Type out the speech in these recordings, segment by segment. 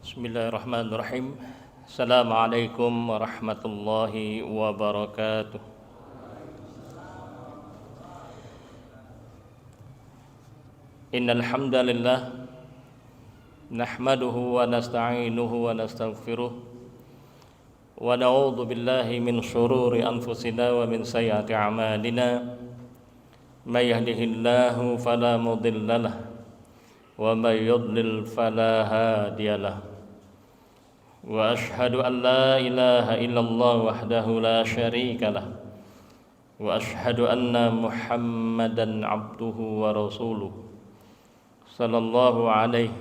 Bismillahirrahmanirrahim. Assalamualaikum warahmatullahi wabarakatuh. Innal hamdalillah nahmaduhu wa nasta'inuhu wa nastaghfiruh wa na'udzu billahi min shururi anfusina wa min sayyiati a'malina. May yahdihillahu fala mudilla lahu wa may yudlil fala hadiyalah. Wa ashhadu an la ilaha illallah wahdahu la syarika lah wa ashhadu anna Muhammadan abduhu wa rasuluh sallallahu alaihi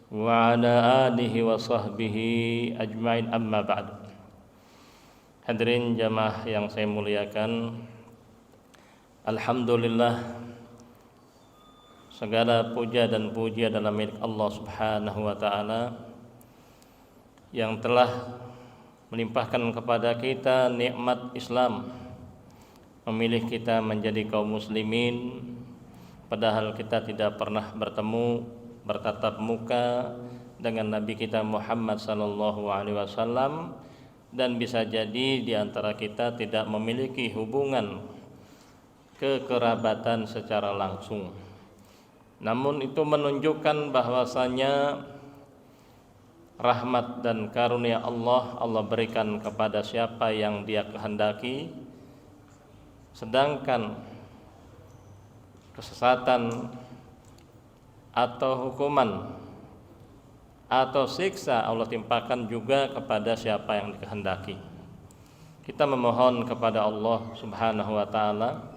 wa ala alihi wa sahbihi ajmain, amma ba'd. Hadirin jamaah yang saya muliakan, alhamdulillah, segala puja dan puji adalah milik Allah Subhanahu wa taala yang telah melimpahkan kepada kita nikmat Islam, memilih kita menjadi kaum muslimin padahal kita tidak pernah bertemu bertatap muka dengan Nabi kita Muhammad sallallahu alaihi wasallam, dan bisa jadi di antara kita tidak memiliki hubungan kekerabatan secara langsung. Namun itu menunjukkan bahwasanya rahmat dan karunia Allah berikan kepada siapa yang Dia kehendaki, sedangkan kesesatan atau hukuman atau siksa Allah timpakan juga kepada siapa yang dikehendaki. Kita memohon kepada Allah Subhanahu wa taala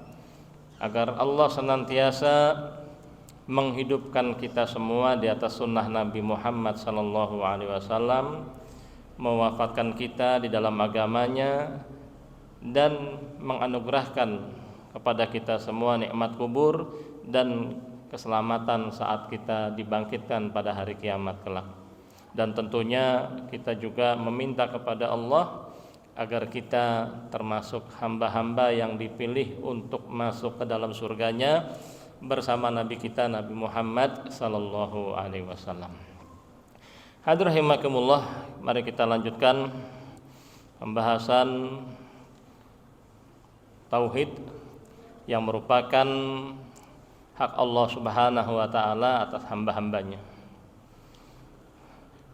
agar Allah senantiasa menghidupkan kita semua di atas sunnah Nabi Muhammad sallallahu alaihi wasallam, mewafatkan kita di dalam agamanya, dan menganugerahkan kepada kita semua nikmat kubur dan keselamatan saat kita dibangkitkan pada hari kiamat kelak. Dan tentunya kita juga meminta kepada Allah agar kita termasuk hamba-hamba yang dipilih untuk masuk ke dalam surganya bersama Nabi kita Nabi Muhammad sallallahu alaihi wasallam. Hadirin rahimakumullah, mari kita lanjutkan pembahasan tauhid yang merupakan hak Allah Subhanahu wa taala atas hamba-hambanya.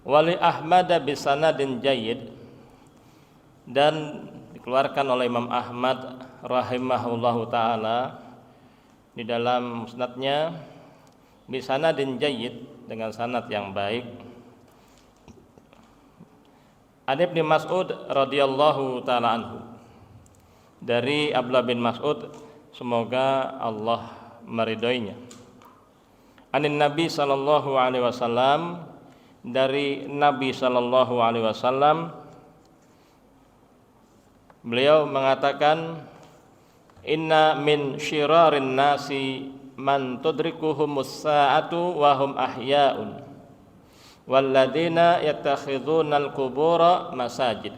Wali Ahmad bisanadin jayyid, dan dikeluarkan oleh Imam Ahmad rahimahullahu taala di dalam musnadnya bisanadin jayyid, dengan sanad yang baik, an Ibnu Mas'ud radhiyallahu taala anhu, dari Abdullah bin Mas'ud, semoga Allah meridhoinya, anin Nabi sallallahu alaihi wasallam, dari Nabi sallallahu alaihi wasallam, beliau mengatakan, inna min syirarin nasi man tudrikuhumus sa'atu wa hum ahya'un walladzina yattakhidhunal qubura masajid.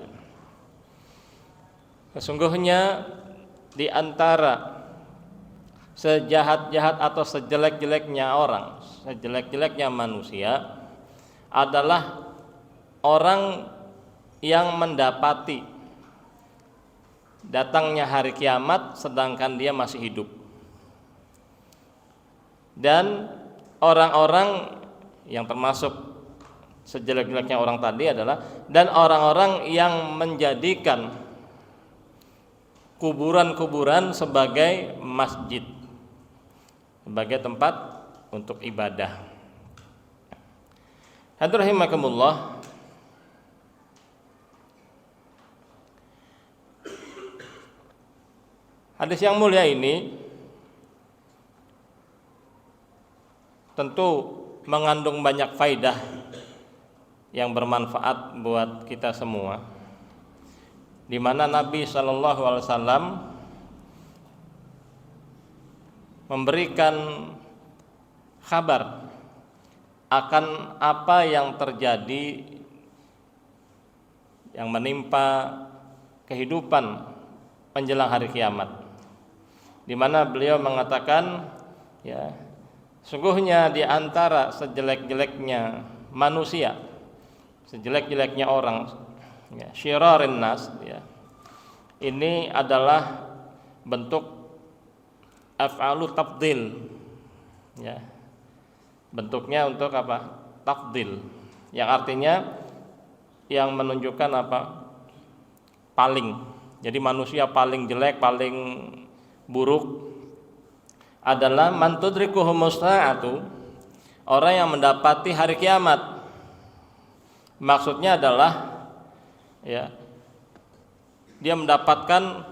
Sesungguhnya di antara sejahat-jahat atau sejelek-jeleknya orang, sejelek-jeleknya manusia adalah orang yang mendapati datangnya hari kiamat sedangkan dia masih hidup, dan orang-orang yang termasuk sejelek-jeleknya orang tadi adalah dan orang-orang yang menjadikan kuburan-kuburan sebagai masjid, sebagai tempat untuk ibadah. Hadirin rahimakumullah, hadis yang mulia ini tentu mengandung banyak faidah yang bermanfaat buat kita semua, di mana Nabi sallallahu alaihi wasallam memberikan kabar akan apa yang terjadi yang menimpa kehidupan menjelang hari kiamat, di mana beliau mengatakan, sungguhnya di antara sejelek-jeleknya manusia sejelek-jeleknya orang, ya, syirarin nas, ya. Ini adalah bentuk af'alu tafdil, ya. Bentuknya untuk apa? Tafdil, yang artinya yang menunjukkan apa? Paling. Jadi manusia paling jelek, paling buruk adalah man tudrikuhumus sa'atu, orang yang mendapati hari kiamat. Maksudnya adalah, ya, dia mendapatkan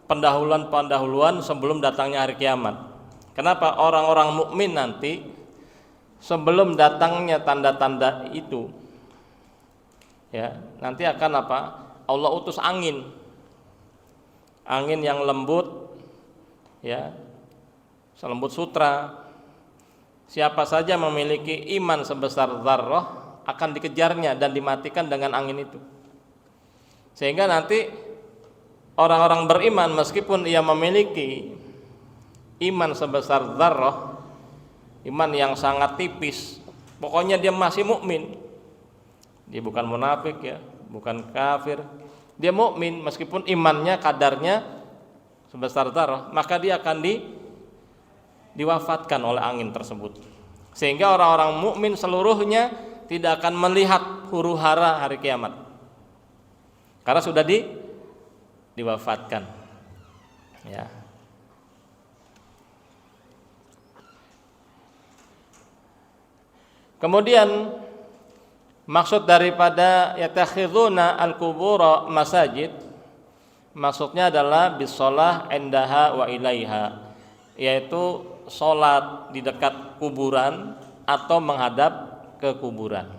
pendahuluan sebelum datangnya hari kiamat. Kenapa? Orang-orang mukmin nanti sebelum datangnya tanda-tanda itu, ya, nanti akan apa? Allah utus angin yang lembut, ya, selembut sutra. Siapa saja memiliki iman sebesar zarrah akan dikejarnya dan dimatikan dengan angin itu. Sehingga nanti orang-orang beriman meskipun ia memiliki iman sebesar zarrah, iman yang sangat tipis, pokoknya dia masih mukmin. Dia bukan munafik, ya, bukan kafir. Dia mukmin meskipun imannya kadarnya sebesar zarrah, maka dia akan diwafatkan oleh angin tersebut. Sehingga orang-orang mukmin seluruhnya tidak akan melihat huru-hara hari kiamat, karena sudah diwafatkan, ya. Kemudian maksud daripada yatakhiduna al-qubura masajid, maksudnya adalah bisolah indaha wa ilaiha, yaitu sholat di dekat kuburan atau menghadap ke kuburan.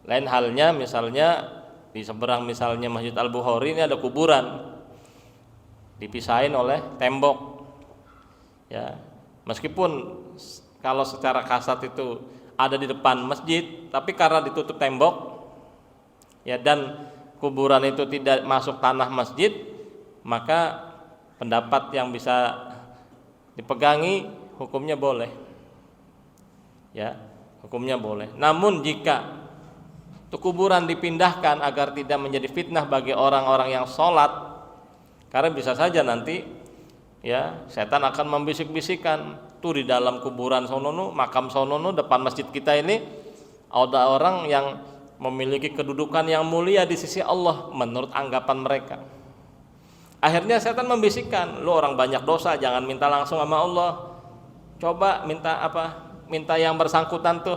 Lain halnya misalnya di seberang misalnya Masjid Al-Bukhari ini ada kuburan, dipisahin oleh tembok, ya. Meskipun kalau secara kasat itu ada di depan masjid, tapi karena ditutup tembok, ya, dan kuburan itu tidak masuk tanah masjid, maka pendapat yang bisa dipegangi hukumnya boleh, ya, hukumnya boleh. Namun jika kuburan dipindahkan agar tidak menjadi fitnah bagi orang-orang yang sholat, karena bisa saja nanti, ya, setan akan membisik-bisikan, tuh di dalam kuburan sonono, makam sonono depan masjid kita ini ada orang yang memiliki kedudukan yang mulia di sisi Allah menurut anggapan mereka. Akhirnya setan membisikkan, lu orang banyak dosa, jangan minta langsung sama Allah, coba minta apa? Minta yang bersangkutan tuh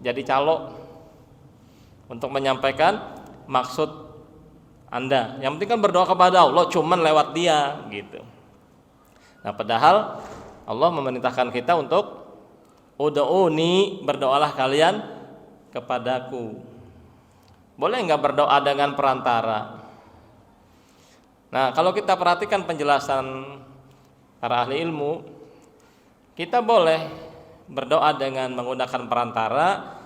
jadi calo untuk menyampaikan maksud Anda. Yang penting kan berdoa kepada Allah, cuman lewat dia, gitu. Nah, padahal Allah memerintahkan kita untuk ud'uni, berdoalah kalian kepadaku. Boleh nggak berdoa dengan perantara? Nah, kalau kita perhatikan penjelasan para ahli ilmu, kita boleh berdoa dengan menggunakan perantara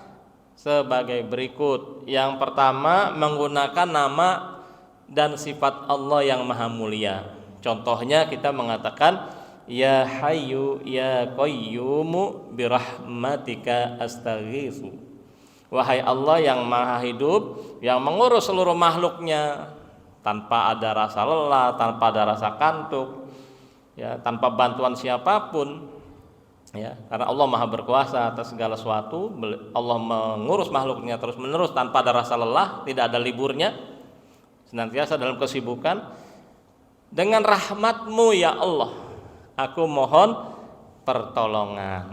sebagai berikut. Yang pertama, menggunakan nama dan sifat Allah yang maha mulia. Contohnya kita mengatakan ya hayyu ya qayyumu birahmatika astaghitsu. Wahai Allah yang maha hidup, yang mengurus seluruh makhluknya tanpa ada rasa lelah, tanpa ada rasa kantuk, ya, tanpa bantuan siapapun, ya, karena Allah maha berkuasa atas segala sesuatu. Allah mengurus makhluknya terus menerus tanpa ada rasa lelah, tidak ada liburnya, senantiasa dalam kesibukan. Dengan rahmatmu ya Allah, aku mohon pertolongan.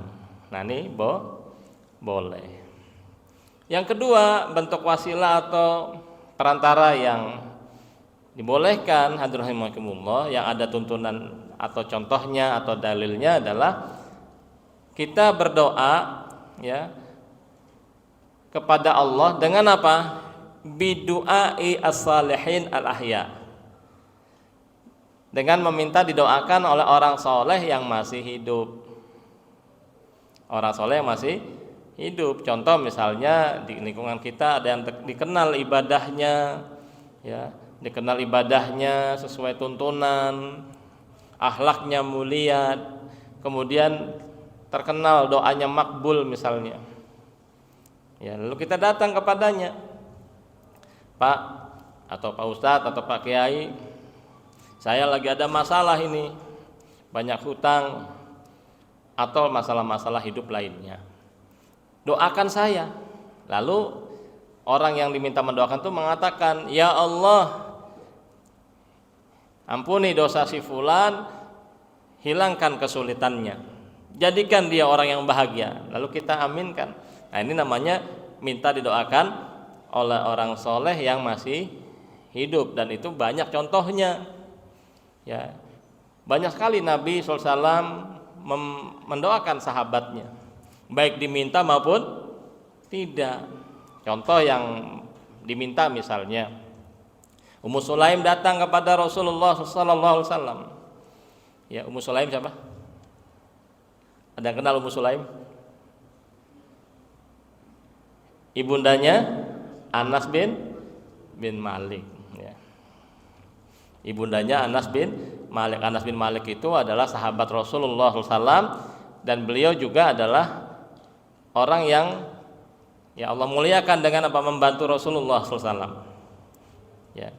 Nah, ini boleh. Yang kedua, bentuk wasilah atau perantara yang dibolehkan, hadirin rahimakumullah, yang ada tuntunan atau contohnya atau dalilnya adalah kita berdoa, ya, kepada Allah dengan apa? Bidu'ai as-salihin al-ahya, dengan meminta didoakan oleh orang soleh yang masih hidup. Orang soleh yang masih hidup. Contoh misalnya di lingkungan kita ada yang dikenal ibadahnya, ya, dikenal ibadahnya sesuai tuntunan, akhlaknya mulia, kemudian terkenal doanya makbul misalnya. Ya, lalu kita datang kepadanya, Pak atau Pak Ustadz atau Pak Kiai, saya lagi ada masalah ini, banyak hutang atau masalah-masalah hidup lainnya. Doakan saya. Lalu orang yang diminta mendoakan itu mengatakan, ya Allah, ampuni dosa si fulan, hilangkan kesulitannya, jadikan dia orang yang bahagia. Lalu kita aminkan. Nah, ini namanya minta didoakan oleh orang soleh yang masih hidup, dan itu banyak contohnya. Ya, banyak sekali Nabi SAW mendoakan sahabatnya, baik diminta maupun tidak. Contoh yang diminta misalnya, Ummu Sulaim datang kepada Rasulullah SAW. Ya, Ummu Sulaim siapa? Ada yang kenal Ummu Sulaim? Ibundanya Anas bin Malik. Ya. Ibundanya Anas bin Malik. Anas bin Malik itu adalah sahabat Rasulullah SAW, dan beliau juga adalah orang yang ya Allah muliakan dengan apa, membantu Rasulullah SAW. Ya.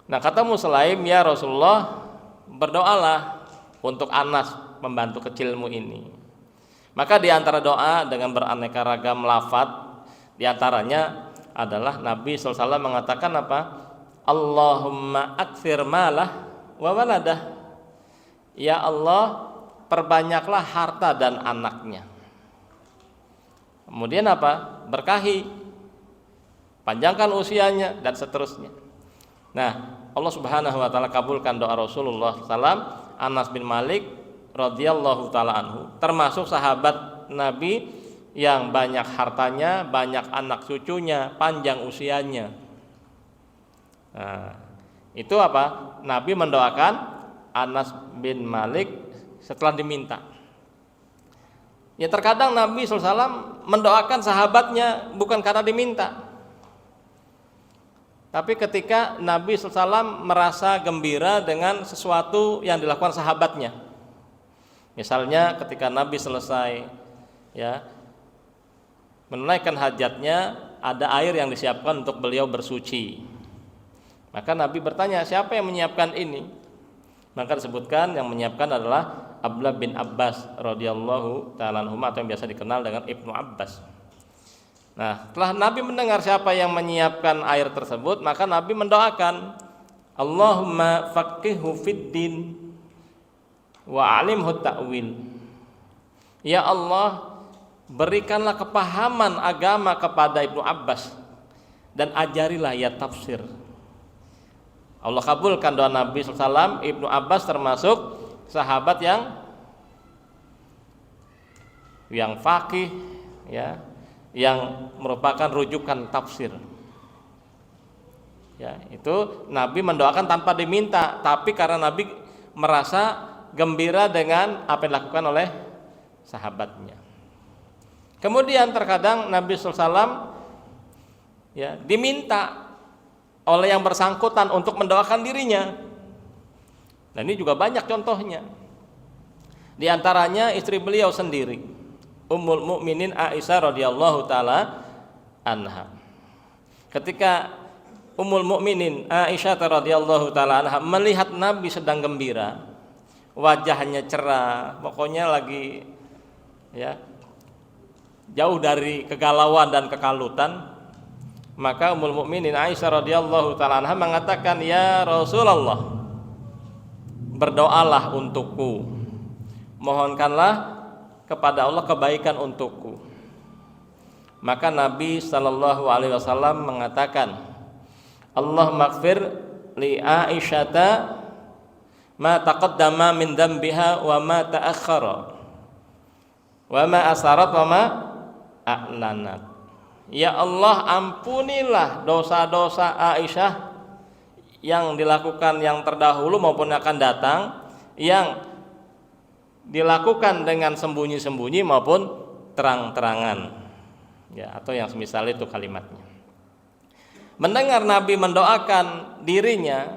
Nah, kata Ummu Sulaim, ya Rasulullah, berdoalah untuk Anas, pembantu kecilmu ini. Maka di antara doa dengan beraneka ragam lafadz, di antaranya adalah Nabi SAW mengatakan apa? Allahumma aktsir malah wa waladah. Ya Allah, perbanyaklah harta dan anaknya. Kemudian apa? Berkahi, panjangkan usianya, dan seterusnya. Nah, Allah Subhanahu wa taala kabulkan doa Rasulullah SAW. Anas bin Malik radhiyallahu taala anhu termasuk sahabat Nabi yang banyak hartanya, banyak anak cucunya, panjang usianya. Nah, itu apa? Nabi mendoakan Anas bin Malik setelah diminta. Ya, terkadang Nabi SAW mendoakan sahabatnya bukan karena diminta, tapi ketika Nabi SAW merasa gembira dengan sesuatu yang dilakukan sahabatnya. Misalnya ketika Nabi selesai ya menunaikan hajatnya, ada air yang disiapkan untuk beliau bersuci. Maka Nabi bertanya, siapa yang menyiapkan ini? Maka disebutkan yang menyiapkan adalah Abdullah bin Abbas radhiyallahu ta'ala anhu, atau yang biasa dikenal dengan Ibnu Abbas. Nah, setelah Nabi mendengar siapa yang menyiapkan air tersebut, maka Nabi mendoakan, Allahumma faqihhu fiddin wa alimhu ta'wil. Ya Allah, berikanlah kepahaman agama kepada Ibnu Abbas dan ajarilah ia tafsir. Allah kabulkan doa Nabi SAW. Ibnu Abbas termasuk sahabat yang faqih, ya, yang merupakan rujukan tafsir. Ya, itu Nabi mendoakan tanpa diminta, tapi karena Nabi merasa gembira dengan apa yang dilakukan oleh sahabatnya. Kemudian terkadang Nabi SAW ya diminta oleh yang bersangkutan untuk mendoakan dirinya. Nah, ini juga banyak contohnya. Di antaranya istri beliau sendiri, Ummul Mukminin Aisyah radhiyallahu taala anha. Ketika Ummul Mukminin Aisyah radhiyallahu taala anha melihat Nabi sedang gembira, wajahnya cerah, pokoknya lagi ya jauh dari kegalauan dan kekalutan, maka Ummul Mukminin Aisyah radhiyallahu taala anha mengatakan, "Ya Rasulullah, berdoalah untukku, mohonkanlah kepada Allah kebaikan untukku." Maka Nabi sallallahu alaihi wasallam mengatakan, "Allahumma ighfir li Aisyata ma taqaddama min dhanbiha wa ma ta'akhkhara wa ma asarat wa ma a'lanat." Ya Allah, ampunilah dosa-dosa Aisyah yang dilakukan yang terdahulu maupun akan datang, yang dilakukan dengan sembunyi-sembunyi maupun terang-terangan, ya, atau yang semisal itu kalimatnya. Mendengar Nabi mendoakan dirinya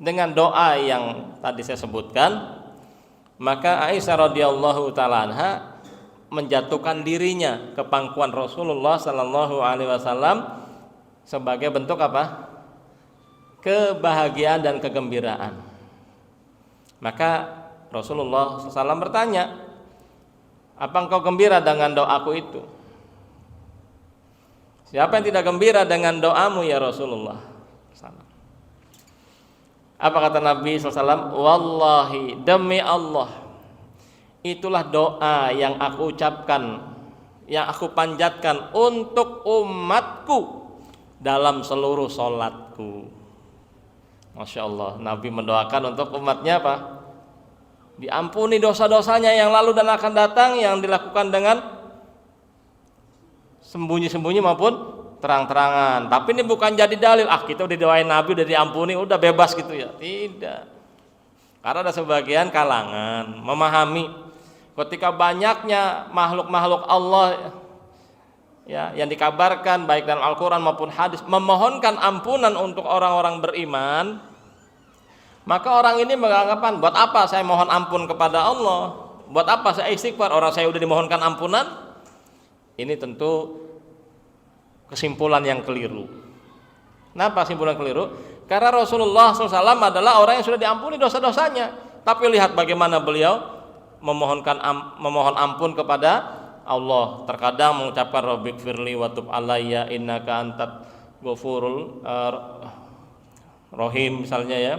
dengan doa yang tadi saya sebutkan, maka Aisyah radhiyallahu taala anha menjatuhkan dirinya ke pangkuan Rasulullah Sallallahu Alaihi Wasallam sebagai bentuk apa? Kebahagiaan dan kegembiraan. Maka Rasulullah SAW bertanya, apa engkau gembira dengan doaku itu? Siapa yang tidak gembira dengan doamu ya Rasulullah? Apa kata Nabi SAW? Wallahi, demi Allah, itulah doa yang aku ucapkan, yang aku panjatkan untuk umatku dalam seluruh sholatku. Masya Allah, Nabi mendoakan untuk umatnya apa? Diampuni dosa-dosanya yang lalu dan akan datang, yang dilakukan dengan sembunyi-sembunyi maupun terang-terangan. Tapi ini bukan jadi dalil, kita udah doain Nabi, udah diampuni, udah bebas gitu ya. Tidak. Karena ada sebagian kalangan memahami ketika banyaknya makhluk-makhluk Allah ya, yang dikabarkan baik dalam Al-Quran maupun hadis memohonkan ampunan untuk orang-orang beriman, maka orang ini beranggapan, buat apa saya mohon ampun kepada Allah, buat apa saya istighfar, orang saya udah dimohonkan ampunan. Ini tentu kesimpulan yang keliru. Kenapa kesimpulan keliru? Karena Rasulullah SAW adalah orang yang sudah diampuni dosa-dosanya, tapi lihat bagaimana beliau memohon ampun kepada Allah. Terkadang mengucapkan Rabbighfirli wa tub alayya innaka antat ghafurul rahim misalnya ya.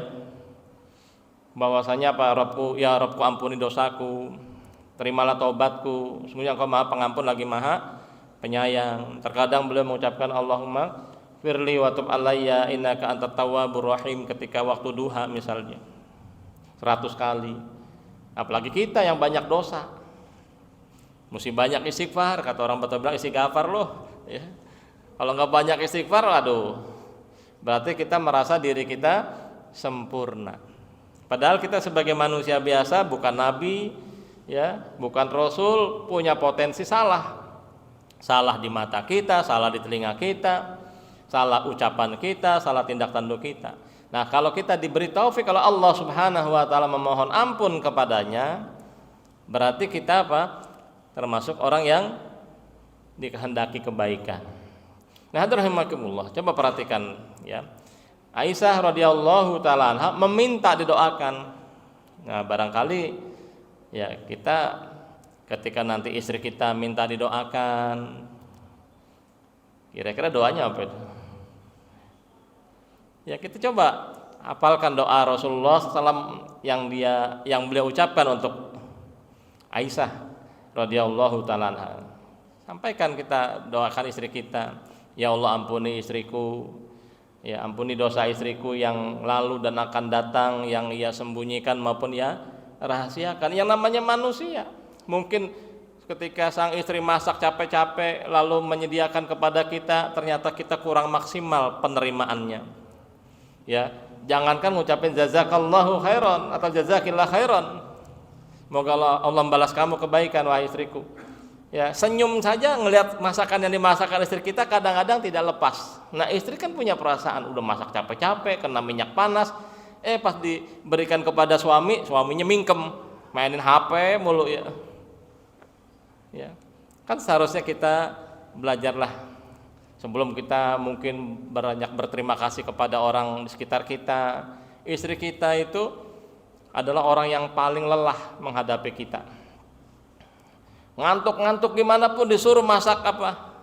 Bahwasanya apa? Rabbku, ya Rabbku, ampuni dosaku, terimalah taubatku, sesungguhnya Engkau Maha Pengampun lagi Maha Penyayang. Terkadang beliau mengucapkan Allahumma firli wa tub alayya innaka antat tawwabur rahim ketika waktu duha misalnya 100 kali. Apalagi kita yang banyak dosa, mesti banyak istighfar. Kata orang Batak bilang istighfar loh ya. Kalau nggak banyak istighfar, aduh, berarti kita merasa diri kita sempurna. Padahal kita sebagai manusia biasa, bukan nabi ya, bukan rasul, punya potensi salah. Salah di mata kita, salah di telinga kita, salah ucapan kita, salah tindak tanduk kita. Nah, kalau kita diberi taufik, kalau Allah Subhanahu wa taala memohon ampun kepadanya, berarti kita apa? Termasuk orang yang dikehendaki kebaikan. Nah, rahimakumullah, coba perhatikan ya. Aisyah radhiyallahu taala anha meminta didoakan. Nah, barangkali ya kita ketika nanti istri kita minta didoakan, kira-kira doanya apa itu? Ya, kita coba hafalkan doa Rasulullah SAW yang beliau ucapkan untuk Aisyah radhiyallahu taala anha. Sampaikan, kita doakan istri kita, ya Allah ampuni istriku, ya ampuni dosa istriku yang lalu dan akan datang, yang ia sembunyikan maupun ya rahasiakan. Yang namanya manusia, mungkin ketika sang istri masak capek-capek lalu menyediakan kepada kita, ternyata kita kurang maksimal penerimaannya. Ya, jangankan ngucapin jazakallahu khairan atau jazakillah khairan, semoga Allah membalas kamu kebaikan wahai istriku. Ya, senyum saja ngelihat masakan yang dimasakkan istri kita kadang-kadang tidak lepas. Nah, istri kan punya perasaan, udah masak capek-capek, kena minyak panas, pas diberikan kepada suaminya mingkem, mainin HP mulu ya. Ya, kan seharusnya kita belajarlah. Sebelum kita mungkin banyak berterima kasih kepada orang di sekitar kita, istri kita itu adalah orang yang paling lelah menghadapi kita. Ngantuk-ngantuk gimana pun disuruh masak apa?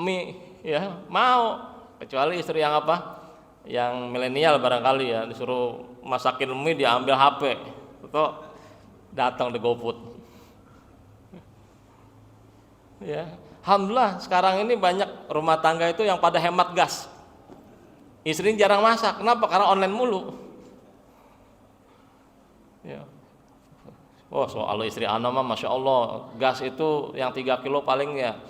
Mie, ya mau. Kecuali istri yang apa? Yang milenial barangkali ya, disuruh masakin mie diambil HP, atau datang di GoFood. Ya. Alhamdulillah sekarang ini banyak rumah tangga itu yang pada hemat gas. Istri jarang masak, kenapa? Karena online mulu. Ya. Oh, soal istri anak mah masya Allah, gas itu yang 3 kilo paling ya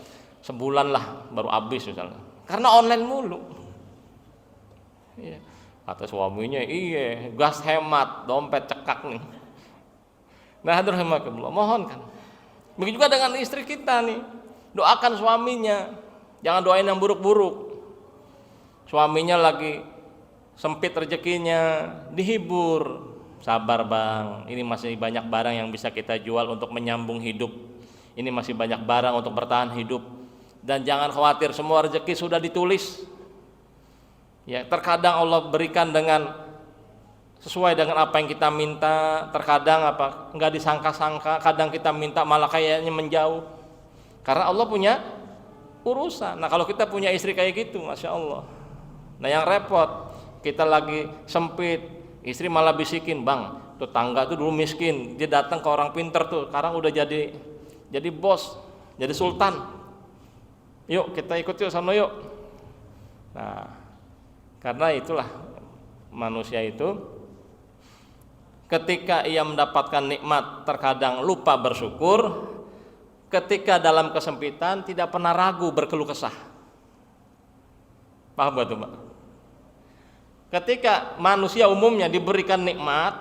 sebulan lah baru habis misalnya. Karena online mulu. Ya. Kata suaminya, iya gas hemat, dompet cekak nih. Nah, hadirahimahullah, mohon kan. Begitu juga dengan istri kita nih. Doakan suaminya, jangan doain yang buruk-buruk. Suaminya lagi sempit rezekinya, dihibur. Sabar bang, ini masih banyak barang yang bisa kita jual untuk menyambung hidup. Ini masih banyak barang untuk bertahan hidup. Dan jangan khawatir, semua rezeki sudah ditulis. Ya, terkadang Allah berikan dengan sesuai dengan apa yang kita minta, terkadang enggak disangka-sangka, kadang kita minta malah kayaknya menjauh. Karena Allah punya urusan. Nah, kalau kita punya istri kayak gitu, Masya Allah. Nah, yang repot, kita lagi sempit, istri malah bisikin, "Bang, tetangga tuh dulu miskin, dia datang ke orang pinter tuh, sekarang udah jadi bos, jadi sultan. Yuk kita ikut yuk sana yuk." Nah, karena itulah manusia itu ketika ia mendapatkan nikmat terkadang lupa bersyukur, ketika dalam kesempitan tidak pernah ragu berkeluh kesah. Paham gak tuh, Mbak? Ketika manusia umumnya diberikan nikmat,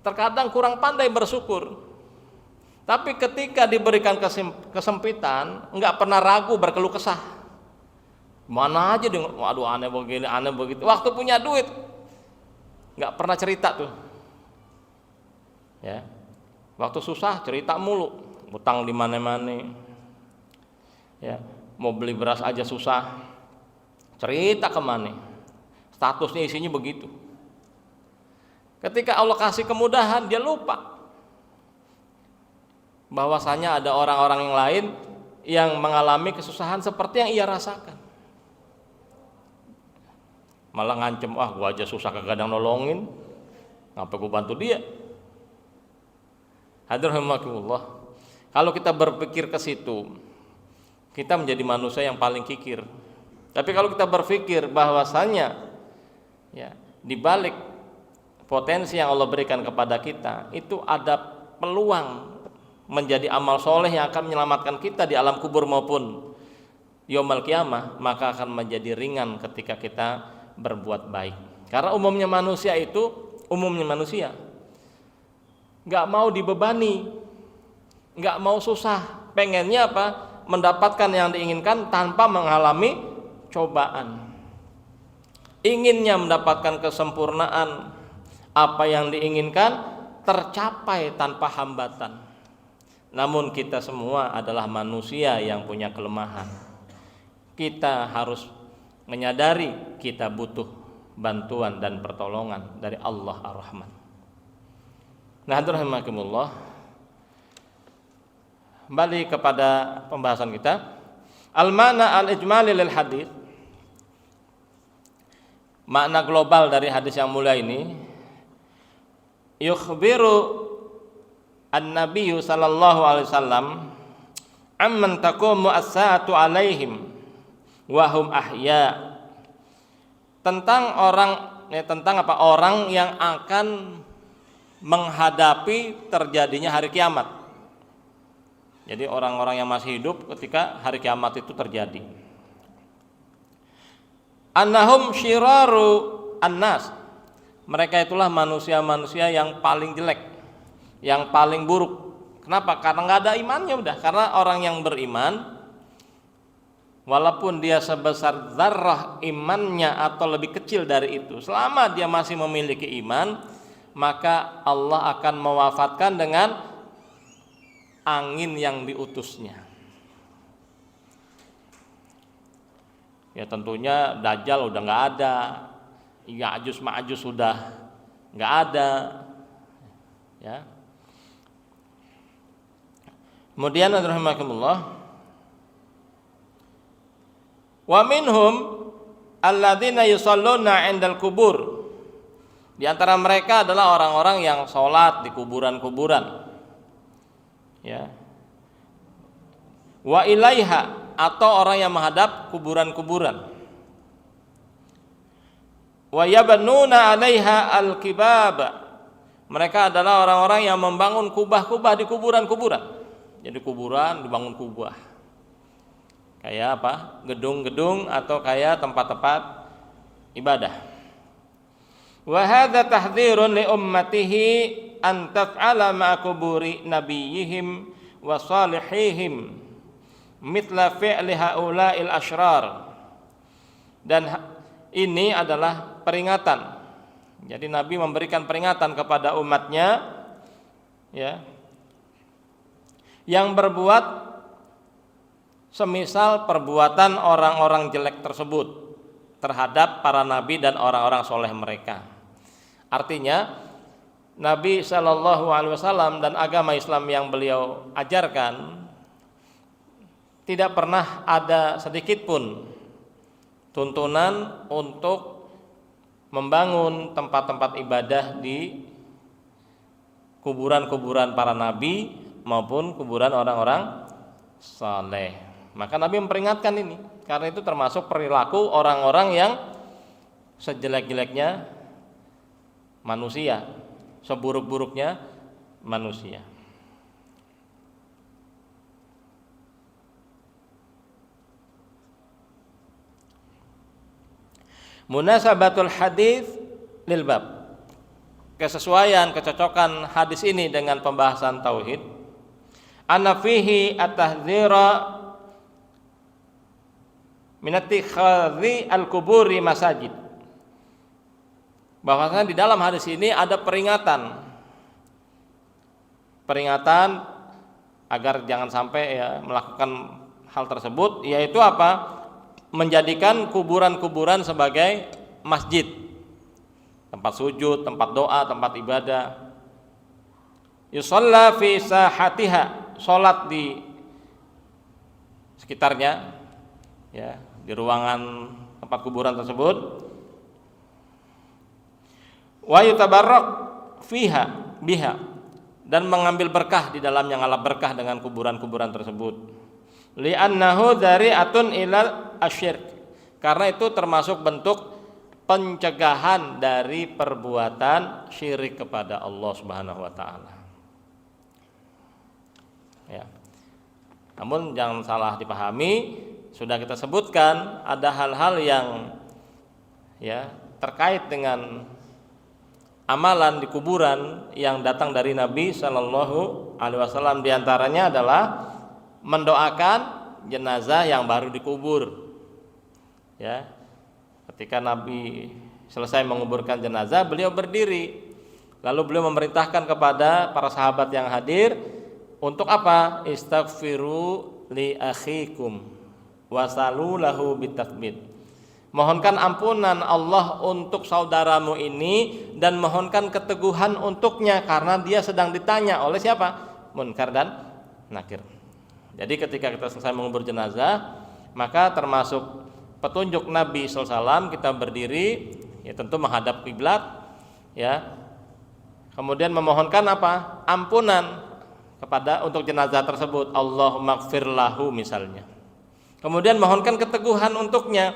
terkadang kurang pandai bersyukur. Tapi ketika diberikan kesempitan, enggak pernah ragu berkeluh kesah. Mana aja dia, waduh aneh begini, aneh begitu. Waktu punya duit, enggak pernah cerita tuh. Ya. Waktu susah cerita mulu, utang di mana-mana. Ya, mau beli beras aja susah. Cerita kemana? Statusnya isinya begitu. Ketika Allah kasih kemudahan, dia lupa bahwasanya ada orang-orang yang lain yang mengalami kesusahan seperti yang ia rasakan. Malah ngancem, "Wah, gua aja susah kagak ada nolongin, ngapa gua bantu dia?" Hadrahumullah. Kalau kita berpikir ke situ, kita menjadi manusia yang paling kikir. Tapi kalau kita berpikir bahwasanya ya, di balik potensi yang Allah berikan kepada kita, itu ada peluang menjadi amal soleh yang akan menyelamatkan kita di alam kubur maupun yaumul qiyamah, maka akan menjadi ringan ketika kita berbuat baik. Karena umumnya manusia nggak mau dibebani, nggak mau susah, pengennya mendapatkan yang diinginkan tanpa mengalami cobaan. Inginnya mendapatkan kesempurnaan, apa yang diinginkan tercapai tanpa hambatan. Namun kita semua adalah manusia yang punya kelemahan. Kita harus menyadari kita butuh bantuan dan pertolongan dari Allah Ar-Rahman. Nah, rahimakumullah, kembali kepada pembahasan kita. Al-mana al-ijmali lil hadis. Makna global dari hadis yang mulia ini, yukhbiru an-nabiy sallallahu alaihi wasallam amman taqumu as-saatu alaihim wa hum ahya. Tentang orang yang akan menghadapi terjadinya hari kiamat. Jadi orang-orang yang masih hidup ketika hari kiamat itu terjadi. Annahum syiraru annas. Mereka itulah manusia-manusia yang paling jelek, yang paling buruk. Kenapa? Karena nggak ada imannya udah. Karena orang yang beriman, walaupun dia sebesar zarrah imannya atau lebih kecil dari itu, selama dia masih memiliki iman, maka Allah akan mewafatkan dengan angin yang diutusnya. Ya tentunya Dajjal udah nggak ada, Ya'juj Ma'juj sudah nggak ada, ya. Kemudian rahimakumullah, wa minhum alladzina yusalluna 'indal kubur. Di antara mereka adalah orang-orang yang sholat di kuburan-kuburan, ya. Wa ilaiha, atau orang yang menghadap kuburan-kuburan. Wa yabnuna 'alaiha al-kibab. Mereka adalah orang-orang yang membangun kubah-kubah di kuburan-kuburan. Jadi kuburan dibangun kubah. Kayak gedung-gedung atau kayak tempat-tempat ibadah. Wa hadza tahdhirun li ummatihi an taf'ala ma kuburi nabiyihim wa salihihim mithla fi'li haula'il asyrar. Dan ini adalah peringatan. Jadi Nabi memberikan peringatan kepada umatnya, ya, yang berbuat semisal perbuatan orang-orang jelek tersebut terhadap para nabi dan orang-orang soleh mereka. Artinya Nabi Shallallahu Alaihi Wasallam dan agama Islam yang beliau ajarkan tidak pernah ada sedikit pun tuntunan untuk membangun tempat-tempat ibadah di kuburan-kuburan para nabi maupun kuburan orang-orang saleh. Maka Nabi memperingatkan ini, karena itu termasuk perilaku orang-orang yang sejelek-jeleknya manusia, seburuk-buruknya manusia. Munasabatul hadis lil bab. Kesesuaian, kecocokan hadis ini dengan pembahasan tauhid. Anna fihi at-tahdzira min ittikhadzi al-quburi masajid. Bahwasanya di dalam hadis ini ada peringatan agar jangan sampai melakukan hal tersebut, yaitu apa? Menjadikan kuburan-kuburan sebagai masjid, tempat sujud, tempat doa, tempat ibadah. Yusalla fi sahatiha, salat di sekitarnya, ya, di ruangan tempat kuburan tersebut. Wa yutabarrak fiha biha, dan mengambil berkah di dalamnya, ngalap berkah dengan kuburan-kuburan tersebut. Li'annahu dzari'atun ilal asyirk, karena itu termasuk bentuk pencegahan dari perbuatan syirik kepada Allah Subhanahu wa taala. Ya. Namun jangan salah dipahami, sudah kita sebutkan ada hal-hal yang terkait dengan amalan di kuburan yang datang dari Nabi Shallallahu Alaihi Wasallam. Di antaranya adalah mendoakan jenazah yang baru dikubur. Ya, ketika Nabi selesai menguburkan jenazah, beliau berdiri, lalu beliau memerintahkan kepada para sahabat yang hadir untuk apa? Istaghfiru li akhikum wasalu lahu bitathbit. Mohonkan ampunan Allah untuk saudaramu ini dan mohonkan keteguhan untuknya, karena dia sedang ditanya oleh siapa? Munkar dan Nakir. Jadi ketika kita selesai mengubur jenazah, maka termasuk petunjuk Nabi SAW, kita berdiri, ya tentu menghadap kiblat, ya. Kemudian memohonkan apa? Ampunan untuk jenazah tersebut. Allahumma ighfir lahu misalnya. Kemudian mohonkan keteguhan untuknya.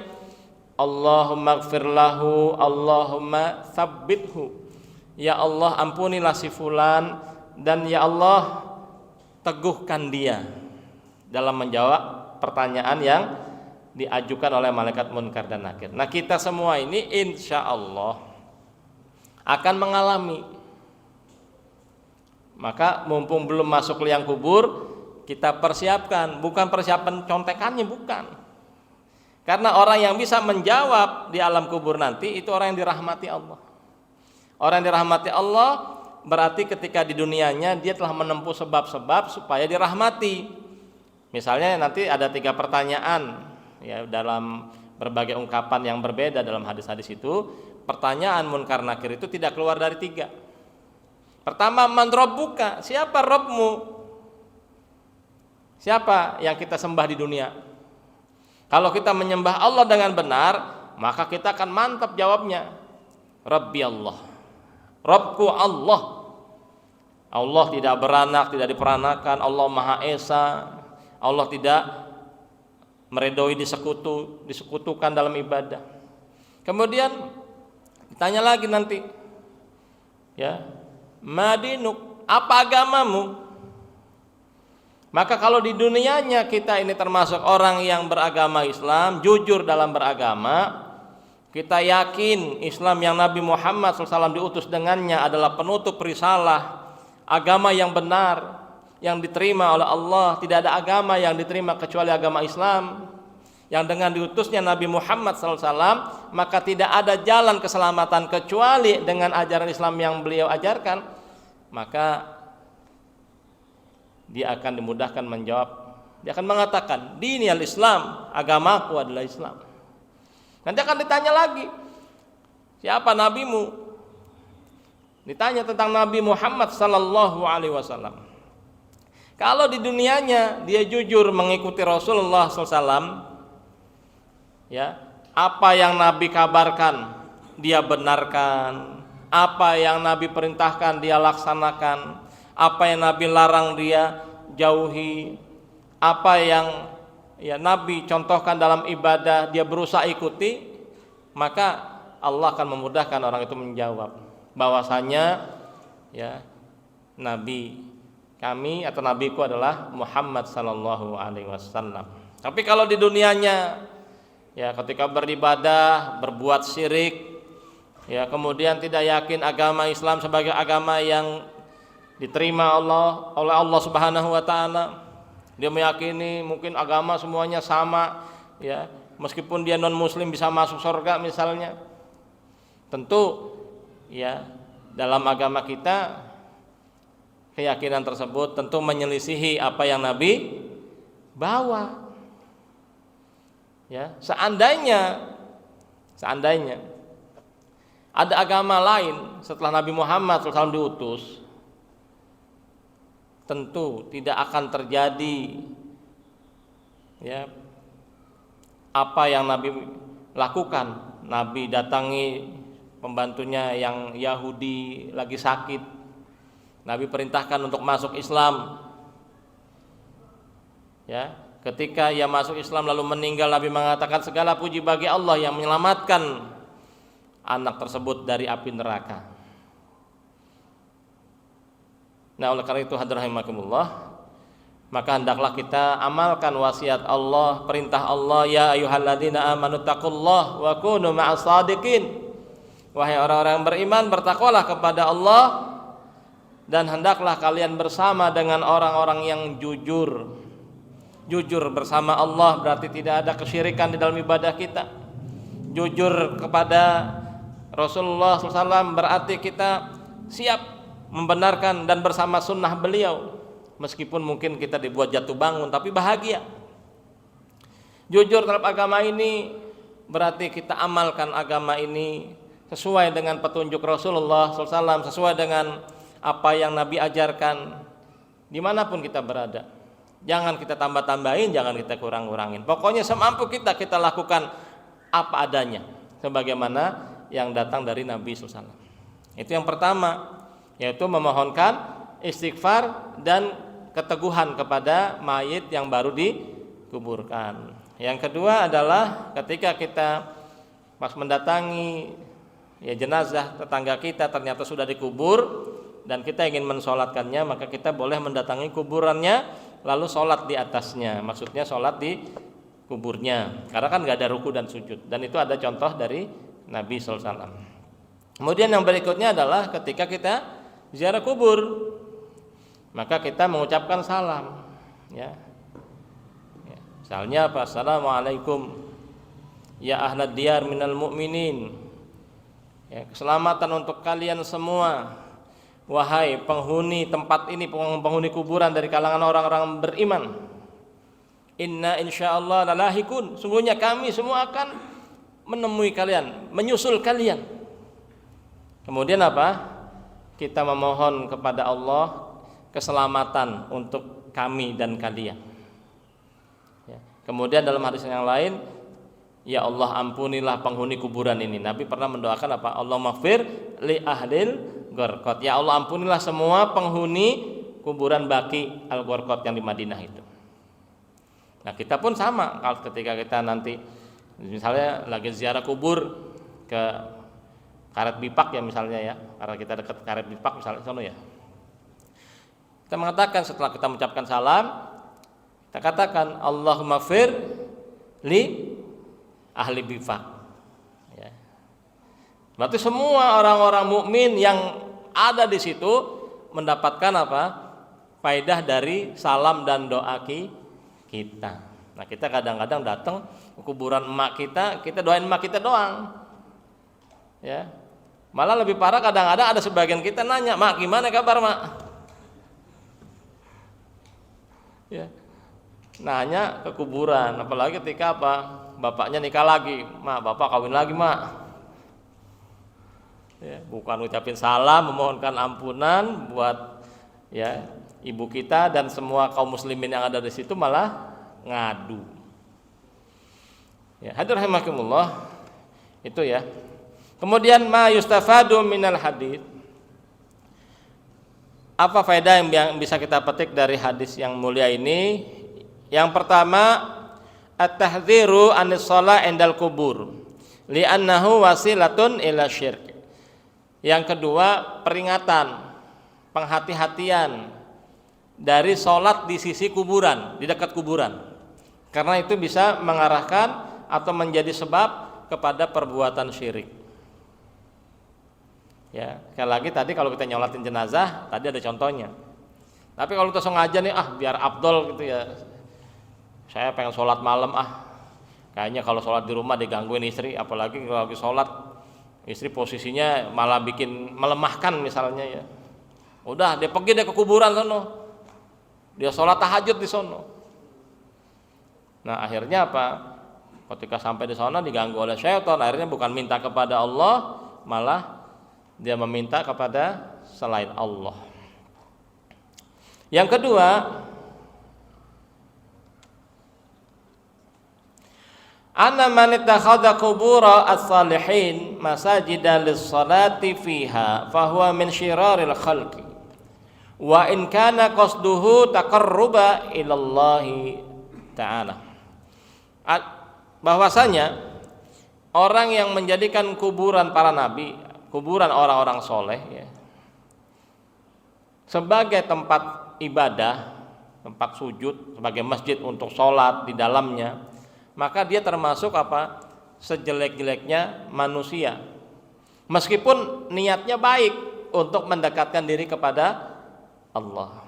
Allahumma ighfir lahu, Allahumma tsabbithu. Ya Allah, ampunilah si fulan, dan ya Allah, teguhkan dia dalam menjawab pertanyaan yang diajukan oleh malaikat Munkar dan Nakir. Nah, kita semua ini insya Allah akan mengalami. Maka mumpung belum masuk liang kubur, kita persiapkan. Bukan persiapan contekannya, bukan. Karena orang yang bisa menjawab di alam kubur nanti itu orang yang dirahmati Allah. Orang yang dirahmati Allah berarti ketika di dunianya dia telah menempuh sebab-sebab supaya dirahmati. Misalnya nanti ada 3 pertanyaan, ya, dalam berbagai ungkapan yang berbeda dalam hadis-hadis itu. Pertanyaan Munkar Nakir itu tidak keluar dari 3. Pertama, man rabbuka, siapa Rabbmu? Siapa yang kita sembah di dunia? Kalau kita menyembah Allah dengan benar, maka kita akan mantap jawabnya. Rabbi Allah, Rabbku Allah. Allah tidak beranak, tidak diperanakan, Allah Maha Esa. Allah tidak meredoi disekutukan dalam ibadah. Kemudian ditanya lagi nanti, ya, madinuk, apa agamamu? Maka kalau di dunianya kita ini termasuk orang yang beragama Islam, jujur dalam beragama, kita yakin Islam yang Nabi Muhammad SAW diutus dengannya adalah penutup risalah, agama yang benar, yang diterima oleh Allah. Tidak ada agama yang diterima kecuali agama Islam, yang dengan diutusnya Nabi Muhammad SAW, maka tidak ada jalan keselamatan kecuali dengan ajaran Islam yang beliau ajarkan. Maka dia akan dimudahkan menjawab. Dia akan mengatakan, dini al-Islam, agamaku adalah Islam. Nanti akan ditanya lagi, siapa nabimu? Ditanya tentang Nabi Muhammad sallallahu alaihi wasallam. Kalau di dunianya dia jujur mengikuti Rasulullah SAW, ya, apa yang Nabi kabarkan dia benarkan, apa yang Nabi perintahkan dia laksanakan, apa yang Nabi larang dia jauhi, apa yang ya Nabi contohkan dalam ibadah dia berusaha ikuti, maka Allah akan memudahkan orang itu menjawab bahwasanya ya Nabi kami atau nabiku adalah Muhammad sallallahu alaihi wasallam. Tapi kalau di dunianya ya ketika beribadah berbuat syirik, ya kemudian tidak yakin agama Islam sebagai agama yang diterima oleh Allah Subhanahu wa taala, dia meyakini mungkin agama semuanya sama, ya meskipun dia non muslim bisa masuk surga misalnya. Tentu ya dalam agama kita keyakinan tersebut tentu menyelisihi apa yang Nabi bawa. Ya, seandainya ada agama lain setelah Nabi Muhammad SAW diutus, tentu tidak akan terjadi ya apa yang Nabi lakukan. Nabi datangi pembantunya yang Yahudi lagi sakit, Nabi perintahkan untuk masuk Islam. Ya, ketika ia masuk Islam lalu meninggal, Nabi mengatakan segala puji bagi Allah yang menyelamatkan anak tersebut dari api neraka. Nah, oleh karena itu hadirin rahimakumullah, maka hendaklah kita amalkan wasiat Allah, perintah Allah, ya ayyuhalladzina amanu taqullaha wa kunu ma'as shadiqin. Wahai orang-orang yang beriman, bertakwalah kepada Allah dan hendaklah kalian bersama dengan orang-orang yang jujur. Jujur bersama Allah berarti tidak ada kesyirikan di dalam ibadah kita. Jujur kepada Rasulullah SAW berarti kita siap membenarkan dan bersama sunnah beliau, meskipun mungkin kita dibuat jatuh bangun tapi bahagia. Jujur terhadap agama ini berarti kita amalkan agama ini sesuai dengan petunjuk Rasulullah SAW, sesuai dengan apa yang Nabi ajarkan dimanapun kita berada. Jangan kita tambah-tambahin, jangan kita kurang-kurangin. Pokoknya semampu kita lakukan apa adanya, sebagaimana yang datang dari Nabi SAW. Itu yang pertama, yaitu memohonkan istighfar dan keteguhan kepada mayit yang baru dikuburkan. Yang kedua adalah ketika kita pas mendatangi ya jenazah tetangga kita ternyata sudah dikubur dan kita ingin mensolatkannya, maka kita boleh mendatangi kuburannya lalu sholat di atasnya. Maksudnya sholat di kuburnya, karena kan nggak ada ruku dan sujud, dan itu ada contoh dari Nabi SAW. Kemudian yang berikutnya adalah ketika kita ziarah kubur, maka kita mengucapkan salam. Ya. Misalnya apa? Assalamualaikum ya ahlad diyar minal mu'minin. Ya, keselamatan untuk kalian semua, wahai penghuni tempat ini, penghuni kuburan dari kalangan orang-orang beriman. Inna insyaallah lalahikun, sungguhnya kami semua akan menemui kalian, menyusul kalian. Kemudian apa? Kita memohon kepada Allah keselamatan untuk kami dan kalian. Ya. Kemudian dalam hadis yang lain, ya Allah ampunilah penghuni kuburan ini. Nabi pernah mendoakan apa? Allahumma maghfir li ahlil Gharqad. Ya Allah ampunilah semua penghuni kuburan Baqi Al-Gharqad yang di Madinah itu. Nah kita pun sama, kalau ketika kita nanti misalnya lagi ziarah kubur ke Karet Bipak ya misalnya ya, karena kita dekat Karet Bipak misalnya sono ya. Kita mengatakan setelah kita mengucapkan salam, kita katakan Allahumma fir li ahli Bipak. Ya. Berarti semua orang-orang mukmin yang ada di situ mendapatkan apa? Faedah dari salam dan doa kita. Nah kita kadang-kadang datang ke kuburan emak kita doain emak kita doang. Ya. Malah lebih parah kadang-kadang ada sebagian kita nanya, "Mak, gimana kabar, Mak?" Ya. Nanya ke kuburan, apalagi ketika apa? Bapaknya nikah lagi, mak, bapak kawin lagi, mak. Ya, bukan ucapin salam, memohonkan ampunan buat ya ibu kita dan semua kaum muslimin yang ada di situ, malah ngadu. Ya, hadirin rahimakumullah, itu ya. Kemudian ma yustafadu minal hadits. Apa faedah yang bisa kita petik dari hadis yang mulia ini? Yang pertama, at-tahdziru anis shalah indal kubur li'annahu wasilatun ila syirk. Yang kedua, peringatan, penghati-hatian dari sholat di sisi kuburan, di dekat kuburan, karena itu bisa mengarahkan atau menjadi sebab kepada perbuatan syirik. Ya, sekali lagi tadi kalau kita nyolatin jenazah, tadi ada contohnya. Tapi kalau kita sengaja nih, biar afdol gitu ya, saya pengen sholat malam, kayaknya kalau sholat di rumah digangguin istri, apalagi kalau lagi sholat istri posisinya malah bikin melemahkan misalnya ya. Udah, dia pergi ke kuburan sono. Dia sholat tahajud di sono. Nah, akhirnya apa? Ketika sampai di sana diganggu oleh syaitan, akhirnya bukan minta kepada Allah, malah dia meminta kepada selain Allah. Yang kedua, anna man ittakhadha qubura as-salihin masajida lis-salati fiha fahuwa min syiraril khalqi wa in kana qasduhu taqarruba ilallahi ta'ala. Bahwasanya orang yang menjadikan kuburan para nabi, kuburan orang-orang soleh ya, sebagai tempat ibadah, tempat sujud, sebagai masjid untuk sholat di dalamnya, maka dia termasuk apa? Sejelek-jeleknya manusia. Meskipun niatnya baik untuk mendekatkan diri kepada Allah.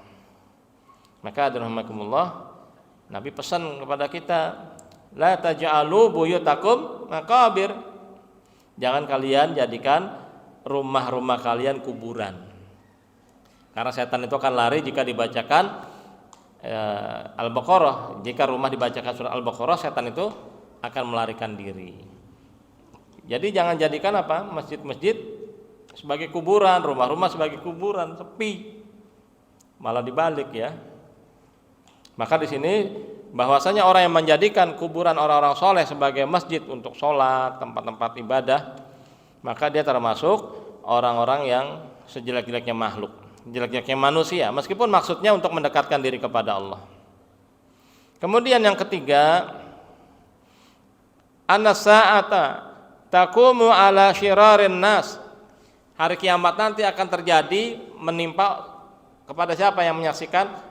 Maka rahimakumullah, Nabi pesan kepada kita, la taj'alu buyutakum maqabir. Jangan kalian jadikan rumah-rumah kalian kuburan. Karena setan itu akan lari jika dibacakan Al-Baqarah. Jika rumah dibacakan surah Al-Baqarah, setan itu akan melarikan diri. Jadi jangan jadikan apa? Masjid-masjid sebagai kuburan, rumah-rumah sebagai kuburan, sepi. Malah dibalik ya. Maka di sini bahwasanya orang yang menjadikan kuburan orang-orang soleh sebagai masjid untuk sholat, tempat-tempat ibadah, maka dia termasuk orang-orang yang sejelek-jeleknya makhluk, jelek-jeleknya manusia, meskipun maksudnya untuk mendekatkan diri kepada Allah. Kemudian yang ketiga, an-sa'ata taqumu ala syirarin nas. Hari kiamat nanti akan terjadi menimpa kepada siapa yang menyaksikan?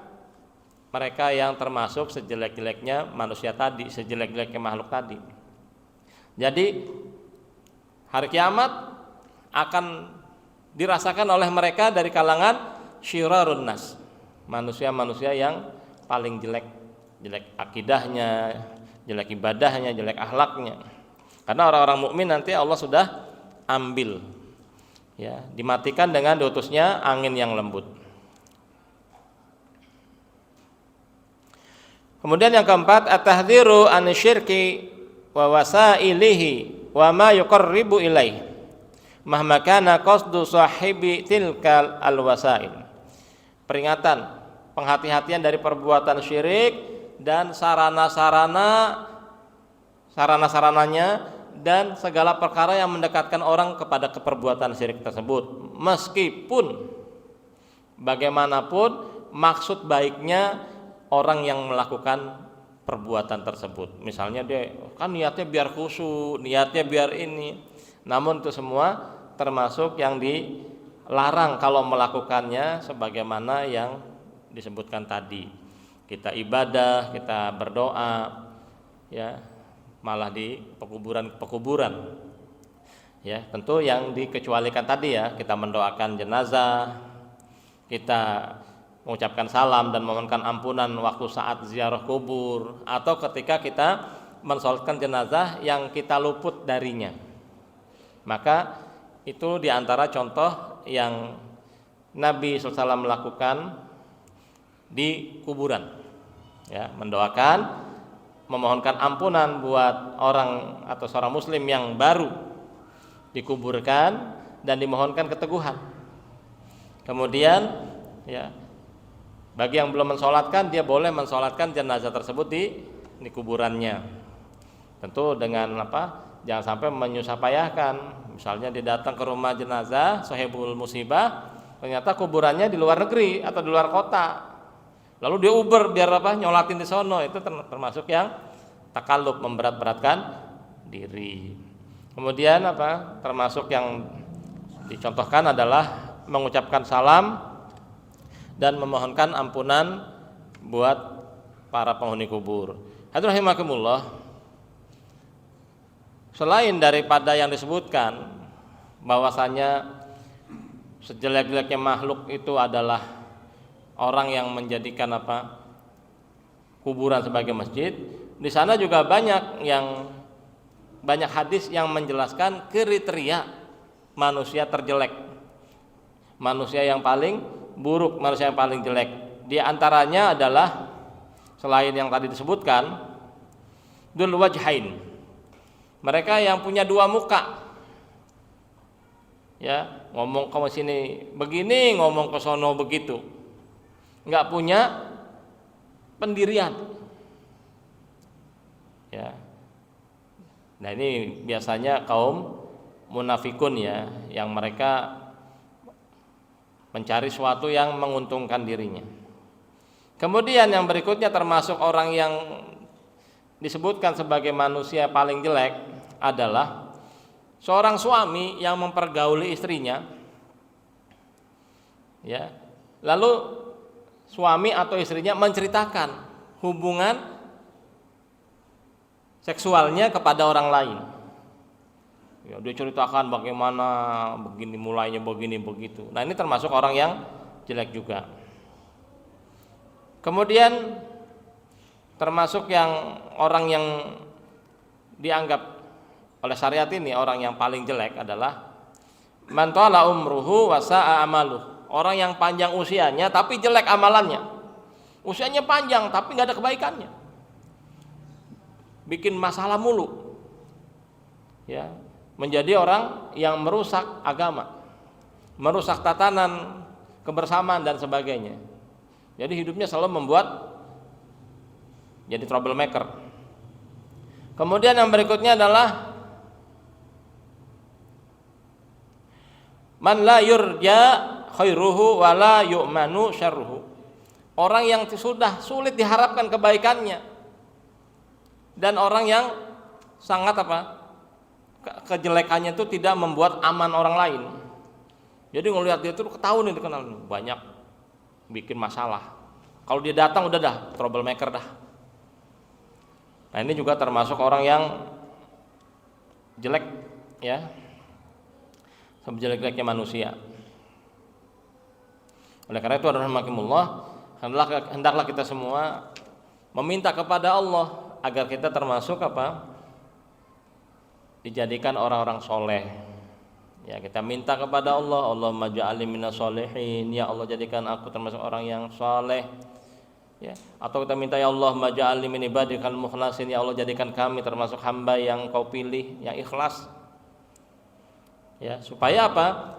Mereka yang termasuk sejelek-jeleknya manusia tadi, sejelek-jeleknya makhluk tadi. Jadi hari kiamat akan dirasakan oleh mereka dari kalangan syirarun nas, manusia-manusia yang paling jelek, jelek akidahnya, jelek ibadahnya, jelek akhlaknya. Karena orang-orang mukmin nanti Allah sudah ambil, ya, dimatikan dengan diutusnya angin yang lembut. Kemudian yang keempat, at-tahdziru an-syirki wa wasailihi wa ma yuqarribu ilaih mahma kana qasdu sahibi tilkal al-wasail. Peringatan, penghati-hatian dari perbuatan syirik dan sarana-sarananya dan segala perkara yang mendekatkan orang kepada perbuatan syirik tersebut, meskipun bagaimanapun maksud baiknya orang yang melakukan perbuatan tersebut. Misalnya dia kan niatnya biar khusyuk, niatnya biar ini, namun itu semua termasuk yang dilarang kalau melakukannya sebagaimana yang disebutkan tadi. Kita ibadah, kita berdoa, ya, malah di pekuburan. Ya, tentu yang dikecualikan tadi ya, kita mendoakan jenazah, kita mengucapkan salam dan memohonkan ampunan waktu saat ziarah kubur, atau ketika kita mensolatkan jenazah yang kita luput darinya. Maka itu diantara contoh yang Nabi SAW melakukan di kuburan. Ya, mendoakan, memohonkan ampunan buat orang atau seorang muslim yang baru dikuburkan dan dimohonkan keteguhan. Kemudian ya, bagi yang belum mensolatkan, dia boleh mensolatkan jenazah tersebut di kuburannya. Tentu dengan apa? Jangan sampai menyusahpayahkan. Misalnya dia datang ke rumah jenazah, sahibul musibah, ternyata kuburannya di luar negeri atau di luar kota. Lalu dia Uber biar apa? Nyolatin di sono. Itu termasuk yang takalluf, memberat-beratkan diri. Kemudian apa? Termasuk yang dicontohkan adalah mengucapkan salam dan memohonkan ampunan buat para penghuni kubur. Hadirin rahimakumullah, selain daripada yang disebutkan bahwasanya sejelek-jeleknya makhluk itu adalah orang yang menjadikan apa? Kuburan sebagai masjid, di sana juga banyak hadis yang menjelaskan kriteria manusia terjelek, manusia yang paling buruk, manusia yang paling jelek. Di antaranya adalah selain yang tadi disebutkan, dzul wajhain, mereka yang punya dua muka. Ya, ngomong ke sini begini, ngomong ke sono begitu. Enggak punya pendirian. Ya. Nah, ini biasanya kaum munafikun ya, yang mereka mencari sesuatu yang menguntungkan dirinya. Kemudian yang berikutnya termasuk orang yang disebutkan sebagai manusia paling jelek adalah seorang suami yang mempergauli istrinya, ya, lalu suami atau istrinya menceritakan hubungan seksualnya kepada orang lain. Ya, dia ceritakan bagaimana begini mulainya begini begitu. Nah, ini termasuk orang yang jelek juga. Kemudian termasuk yang orang yang dianggap oleh syariat ini orang yang paling jelek adalah man tala umruhu wa sa'a amaluh. Orang yang panjang usianya tapi jelek amalannya. Usianya panjang tapi enggak ada kebaikannya. Bikin masalah mulu. Ya, menjadi orang yang merusak agama, merusak tatanan kebersamaan dan sebagainya. Jadi hidupnya selalu membuat jadi troublemaker. Kemudian yang berikutnya adalah man la yurja khairuhu wa la yu'manu syarruhu. Orang yang sudah sulit diharapkan kebaikannya dan orang yang sangat apa? Kejelekannya itu tidak membuat aman orang lain. Jadi ngelihat dia itu ketahuan nih, dikenal banyak bikin masalah. Kalau dia datang udah dah troublemaker dah. Nah, ini juga termasuk orang yang jelek ya, sejelek-jeleknya manusia. Oleh karena itu rahimakumullah, hendaklah kita semua meminta kepada Allah agar kita termasuk apa? Dijadikan orang-orang soleh. Ya, kita minta kepada Allah, Allahumma ja'alni minas sholihin, ya Allah jadikan aku termasuk orang yang soleh. Ya, atau kita minta ya Allah maj'alni min ibadikal mukhlasin, ya Allah jadikan kami termasuk hamba yang Kau pilih, yang ikhlas. Ya, supaya apa?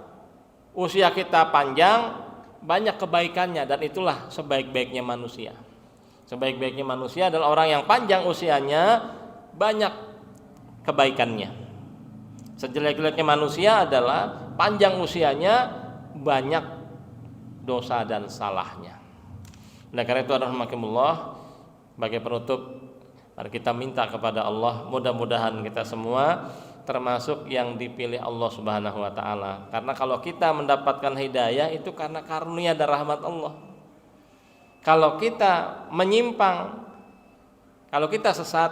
Usia kita panjang, banyak kebaikannya, dan itulah sebaik-baiknya manusia. Sebaik-baiknya manusia adalah orang yang panjang usianya, banyak kebaikannya. Sejelek-jeleknya manusia adalah panjang usianya, banyak dosa dan salahnya. Oleh karena itu rahimakumullah, sebagai penutup mari kita minta kepada Allah, mudah-mudahan kita semua termasuk yang dipilih Allah Subhanahu wa taala. Karena kalau kita mendapatkan hidayah itu karena karunia dan rahmat Allah. Kalau kita menyimpang, kalau kita sesat,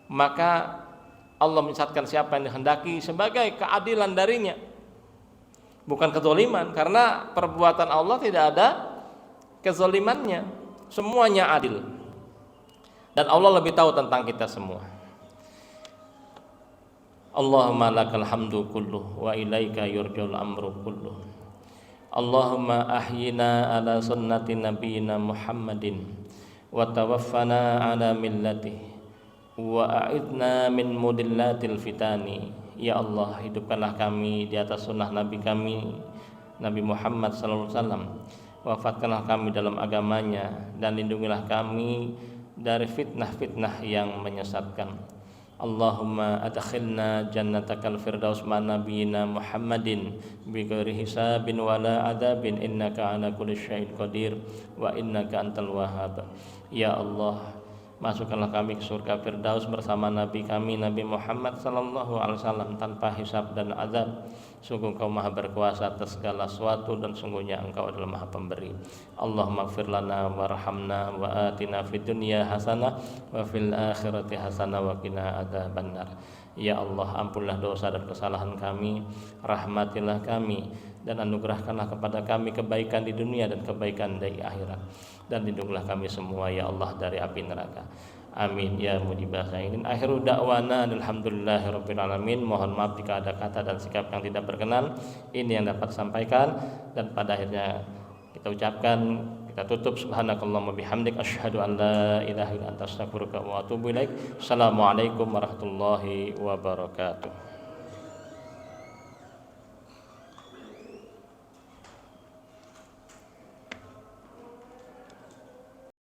maka Allah menyesatkan siapa yang dikehendaki sebagai keadilan darinya, bukan kezaliman. Karena perbuatan Allah tidak ada kezalimannya, semuanya adil. Dan Allah lebih tahu tentang kita semua. Allahumma lakal hamdu kulluh wa ilaika yurja'ul amru kulluh. Allahumma ahyina ala sunnati nabiyyina Muhammadin wa tawaffana ala millatih wa a'idna min mudillatil fitani. Ya Allah, hidupkanlah kami di atas sunnah Nabi kami Nabi Muhammad sallallahu alaihi wasallam. Wafatkanlah kami dalam agamanya dan lindungilah kami dari fitnah-fitnah yang menyesatkan. Allahumma adkhilna jannatakal firdaus ma nabiyina Muhammadin bighairi hisabin wala adabin innaka ala kulli syai'in qadir wa innaka antal wahhab. Ya Allah, masukkanlah kami ke surga firdaus bersama Nabi kami Nabi Muhammad sallallahu alaihi wasallam tanpa hisab dan azab. Sungguh Engkau Maha berkuasa atas segala sesuatu dan sungguhnya Engkau adalah Maha Pemberi. Allahumma ighfir lana warhamna wa atina fid dunya hasanah wa fil akhirati hasanah wa qina adzabannar. Ya Allah, ampunlah dosa dan kesalahan kami, rahmatilah kami dan anugerahkanlah kepada kami kebaikan di dunia dan kebaikan di akhirat, dan lindungilah kami semua ya Allah dari api neraka. Amin ya mujibah sa'ilin. Akhiru da'wana alhamdulillahirabbil alamin. Mohon maaf jika ada kata dan sikap yang tidak berkenan. Ini yang dapat sampaikan, dan pada akhirnya kita ucapkan, kita tutup subhanakallahumma bihamdik asyhadu an la ilaha illa anta astaghfiruka wa atubu ilaik. Assalamualaikum warahmatullahi wabarakatuh.